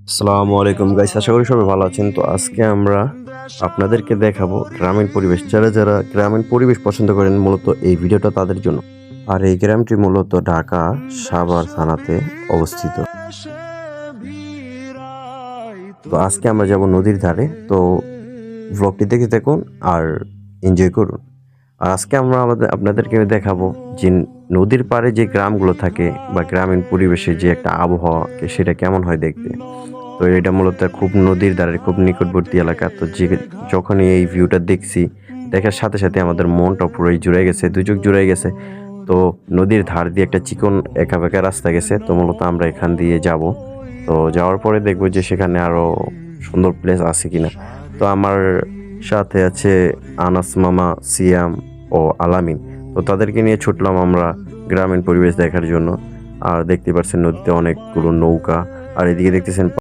আসসালামু আলাইকুম গাইস, আশা করি সবাই ভালো আছেন। তো আজকে আমরা আপনাদেরকে দেখাবো গ্রামীণ পরিবেশ। যারা যারা গ্রামীণ পরিবেশ পছন্দ করেন, মূলত এই ভিডিওটা তাদের জন্য। আর এই গ্রামটি মূলত ঢাকা সাভার থানাতে অবস্থিত। তো আজকে আমরা যাব নদীর ধারে। তো ব্লগটি দেখে দেখুন আর এনজয় করুন। আর আজকে আমরা আপনাদেরকে দেখাবো যে নদীর পাড়ে যে গ্রামগুলো থাকে বা গ্রামীণ পরিবেশে যে একটা আবহাওয়া, সেটা কেমন হয় দেখতে। তো এটা মূলত খুব নদীর ধারে, খুব নিকটবর্তী এলাকা। তো যে যখনই এই ভিউটা দেখছি, দেখার সাথে সাথে আমাদের মনটা পুরোই জুড়ে গেছে, দুই চোখ জুড়ে গেছে। তো নদীর ধার দিয়ে একটা চিকন একা বেঁকা রাস্তা গেছে, তো মূলত আমরা এখান দিয়ে যাব। তো যাওয়ার পরে দেখবো যে সেখানে আরো সুন্দর প্লেস আছে কিনা। তো আমার সাথে আছে আনাস মামা, সিয়াম ও আলামিন। তো তাদেরকে নিয়ে ছুটলাম আমরা গ্রামীণ পরিবেশ দেখার জন্য। আর দেখতে পাচ্ছেন নদীতে অনেকগুলো নৌকা, আর এদিকে দেখতেছেন